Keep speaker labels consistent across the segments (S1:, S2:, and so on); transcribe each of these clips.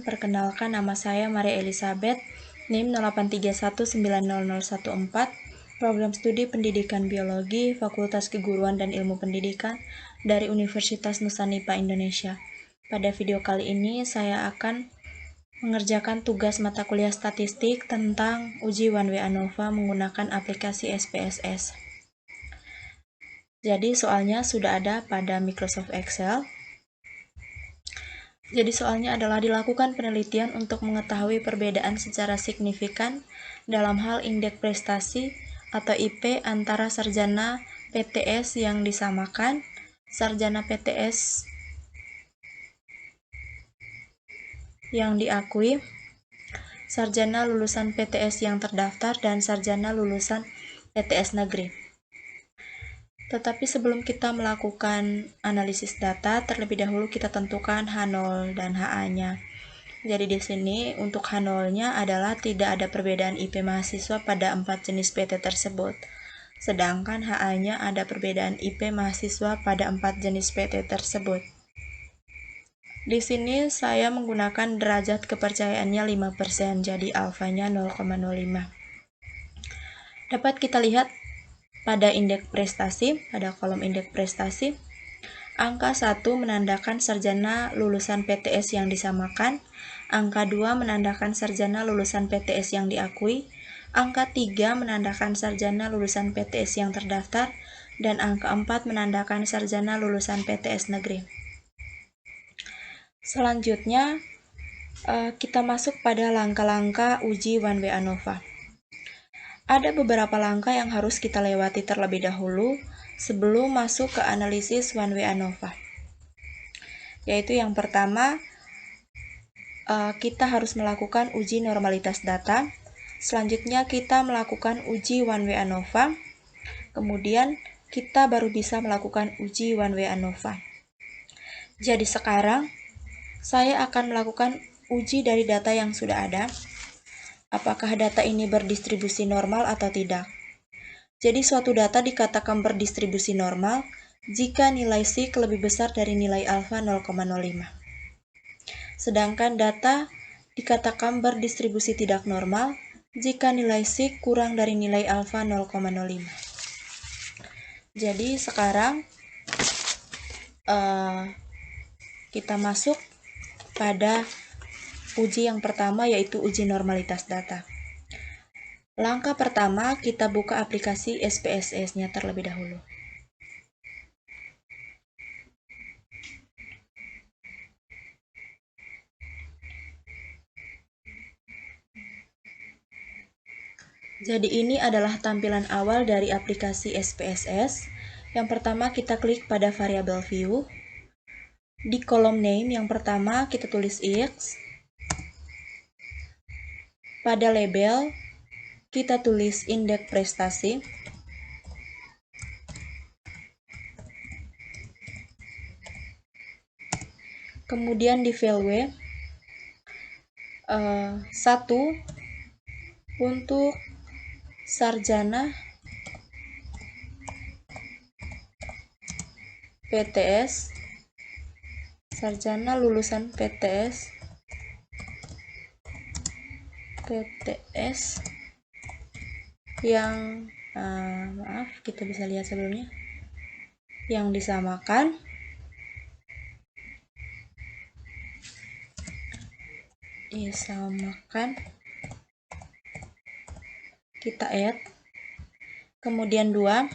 S1: perkenalkan nama saya Maria Elizabeth, NIM 0831900114, Program Studi Pendidikan Biologi, Fakultas Keguruan dan Ilmu Pendidikan dari Universitas Nusa-Nipah Indonesia. Pada video kali ini saya akan mengerjakan tugas mata kuliah statistik tentang uji one way ANOVA menggunakan aplikasi SPSS. Jadi soalnya sudah ada pada Microsoft Excel. Jadi soalnya adalah dilakukan penelitian untuk mengetahui perbedaan secara signifikan dalam hal indeks prestasi atau IP antara sarjana PTS yang disamakan, sarjana PTS yang diakui, sarjana lulusan PTS yang terdaftar, dan sarjana lulusan PTS negeri. Tetapi sebelum kita melakukan analisis data, terlebih dahulu kita tentukan H0 dan HA-nya. Jadi di sini untuk H0-nya adalah tidak ada perbedaan IP mahasiswa pada 4 jenis PT tersebut. Sedangkan HA-nya ada perbedaan IP mahasiswa pada 4 jenis PT tersebut. Di sini saya menggunakan derajat kepercayaannya 5%, jadi alfanya 0,05. Dapat kita lihat pada indeks prestasi, pada kolom indeks prestasi, angka 1 menandakan sarjana lulusan PTS yang disamakan, angka 2 menandakan sarjana lulusan PTS yang diakui, angka 3 menandakan sarjana lulusan PTS yang terdaftar, dan angka 4 menandakan sarjana lulusan PTS negeri. Selanjutnya, kita masuk pada langkah-langkah uji one way ANOVA. Ada beberapa langkah yang harus kita lewati terlebih dahulu sebelum masuk ke analisis one way ANOVA. Yaitu yang pertama, kita harus melakukan uji normalitas data. Selanjutnya kita melakukan uji one way ANOVA. Kemudian kita baru bisa melakukan uji one way ANOVA. Jadi sekarang saya akan melakukan uji dari data yang sudah ada. Apakah data ini berdistribusi normal atau tidak? Jadi suatu data dikatakan berdistribusi normal jika nilai sigma lebih besar dari nilai alfa 0,05. Sedangkan data dikatakan berdistribusi tidak normal jika nilai sigma kurang dari nilai alfa 0,05. Jadi sekarang kita masuk pada uji yang pertama, yaitu uji normalitas data. Langkah pertama, kita buka aplikasi SPSS-nya terlebih dahulu. Jadi ini adalah tampilan awal dari aplikasi SPSS. Yang pertama kita klik pada variabel view. Di kolom name yang pertama kita tulis X. Pada label kita tulis indeks prestasi. Kemudian di value 1 untuk sarjana PTS, sarjana lulusan PTS yang kita bisa lihat sebelumnya yang disamakan, kita add. Kemudian 2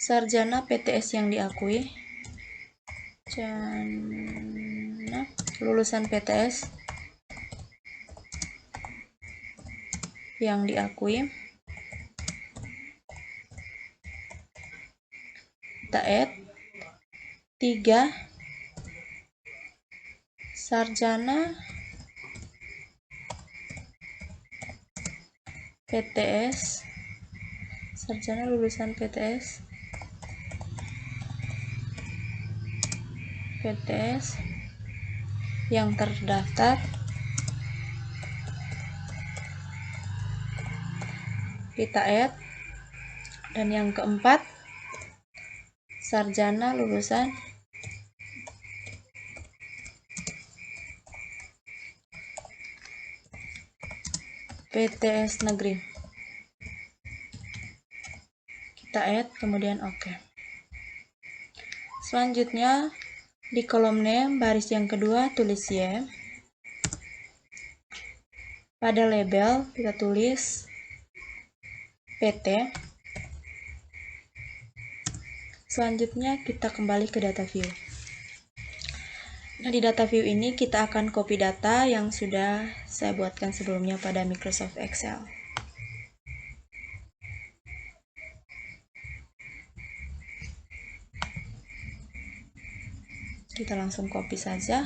S1: sarjana PTS yang diakui, sarjana lulusan PTS yang diakui, kita add. 3 sarjana PTS, sarjana lulusan PTS yang terdaftar, kita add. Dan yang keempat, sarjana lulusan PTS negeri. Kita add, kemudian oke. Selanjutnya, di kolom name, baris yang kedua, tulis Y. Pada label, kita tulis PT. Selanjutnya, kita kembali ke data view. Nah, di data view ini kita akan copy data yang sudah saya buatkan sebelumnya pada Microsoft Excel. Kita langsung copy saja.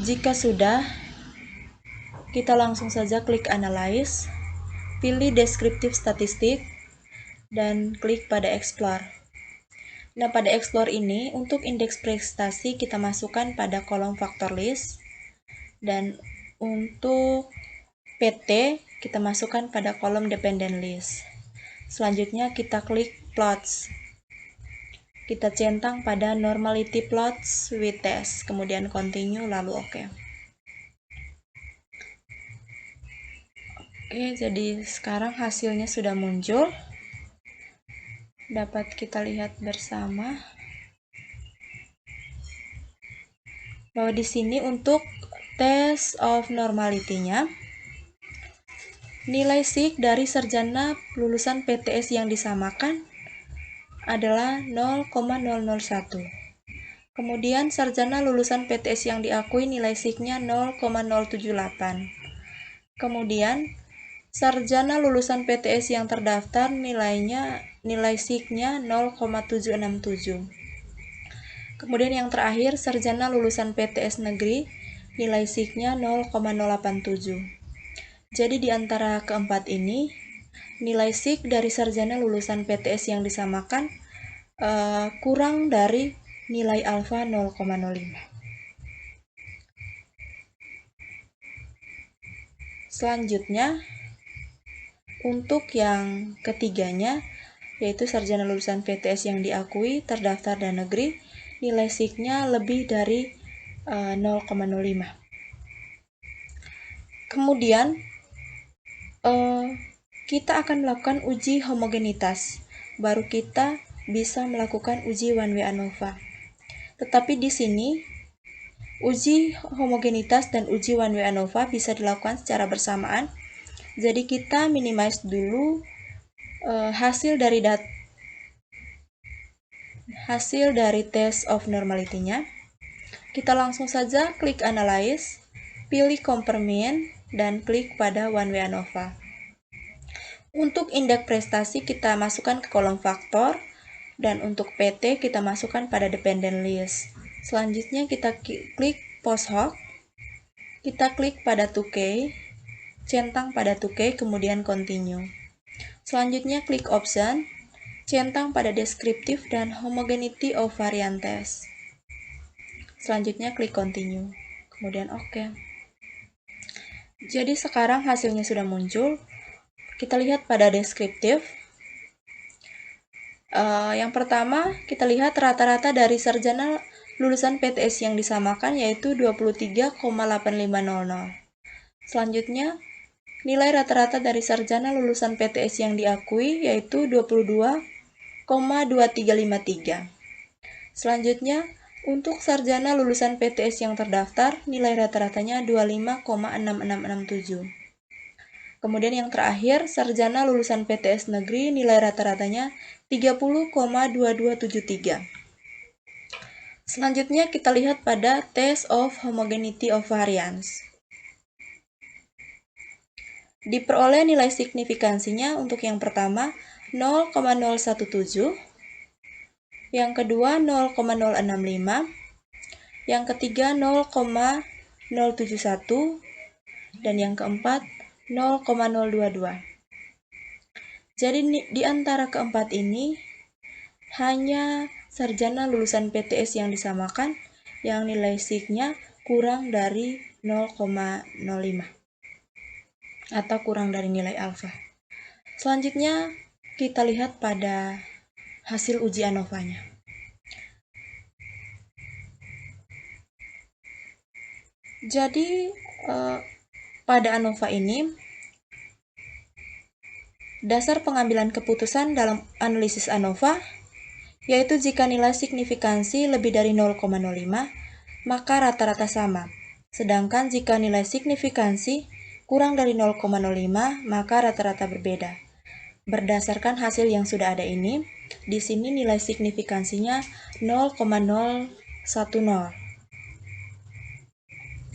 S1: Jika sudah, kita langsung saja klik Analyze, pilih Descriptive Statistic, dan klik pada Explore. Nah, pada Explore ini, untuk indeks prestasi kita masukkan pada kolom Factor List, dan untuk PT kita masukkan pada kolom Dependent List. Selanjutnya kita klik Plots. Kita centang pada Normality Plots with Test, kemudian Continue, lalu OK. Oke, jadi sekarang hasilnya sudah muncul. Dapat kita lihat bersama bahwa di sini untuk test of normality-nya, nilai SIG dari sarjana lulusan PTS yang disamakan adalah 0,001. Kemudian sarjana lulusan PTS yang diakui nilai SIG-nya 0,078. Kemudian sarjana lulusan PTS yang terdaftar nilai SIG-nya 0,767. Kemudian yang terakhir, sarjana lulusan PTS negeri, nilai SIG-nya 0,087. Jadi di antara keempat ini, nilai SIG dari sarjana lulusan PTS yang disamakan kurang dari nilai alfa 0,05. Selanjutnya, untuk yang ketiganya, yaitu sarjana lulusan PTS yang diakui, terdaftar dan negeri, nilai SIG-nya lebih dari 0,05. Kemudian, kita akan melakukan uji homogenitas. Baru kita bisa melakukan uji one way ANOVA. Tetapi di sini, uji homogenitas dan uji one way ANOVA bisa dilakukan secara bersamaan. Jadi kita minimize dulu hasil dari test of normality-nya. Kita langsung saja klik Analyze, pilih Compare Mean, dan klik pada One Way ANOVA. Untuk indeks prestasi kita masukkan ke kolom faktor, dan untuk PT kita masukkan pada Dependent List. Selanjutnya kita klik Post Hoc, kita klik pada 2K, centang pada 2K, kemudian Continue. Selanjutnya klik Option, centang pada Descriptive dan Homogeneity of Variant Test. Selanjutnya klik Continue, kemudian OK. Jadi sekarang hasilnya sudah muncul. Kita lihat pada Descriptive. Yang pertama, kita lihat rata-rata dari sarjana lulusan PTS yang disamakan yaitu 23,8500. Selanjutnya, nilai rata-rata dari sarjana lulusan PTS yang diakui yaitu 22,2353. Selanjutnya, untuk sarjana lulusan PTS yang terdaftar, nilai rata-ratanya 25,6667. Kemudian yang terakhir, sarjana lulusan PTS negeri, nilai rata-ratanya 30,2273. Selanjutnya kita lihat pada Test of Homogeneity of Variance. Diperoleh nilai signifikansinya untuk yang pertama 0,017, yang kedua 0,065, yang ketiga 0,071, dan yang keempat 0,022. Jadi di antara keempat ini hanya sarjana lulusan PTS yang disamakan yang nilai SIG-nya kurang dari 0,05 atau kurang dari nilai alfa. Selanjutnya kita lihat pada hasil uji ANOVA-nya. Jadi pada ANOVA ini, dasar pengambilan keputusan dalam analisis ANOVA yaitu jika nilai signifikansi lebih dari 0,05, maka rata-rata sama. Sedangkan jika nilai signifikansi kurang dari 0,05, maka rata-rata berbeda. Berdasarkan hasil yang sudah ada ini, di sini nilai signifikansinya 0,010,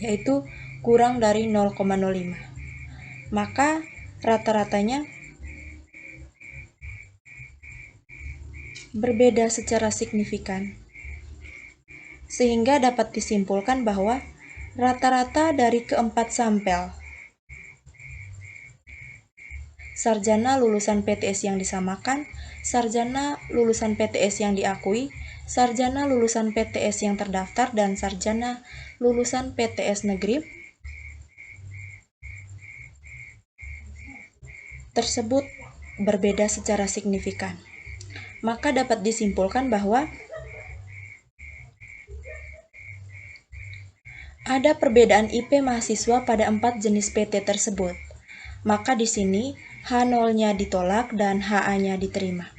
S1: yaitu kurang dari 0,05. Maka rata-ratanya berbeda secara signifikan. Sehingga dapat disimpulkan bahwa rata-rata dari keempat sampel sarjana lulusan PTS yang disamakan, sarjana lulusan PTS yang diakui, sarjana lulusan PTS yang terdaftar, dan sarjana lulusan PTS negeri tersebut berbeda secara signifikan. Maka dapat disimpulkan bahwa ada perbedaan IP mahasiswa pada 4 jenis PT tersebut. Maka di sini H0-nya ditolak dan HA-nya diterima.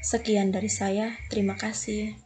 S1: Sekian dari saya, terima kasih.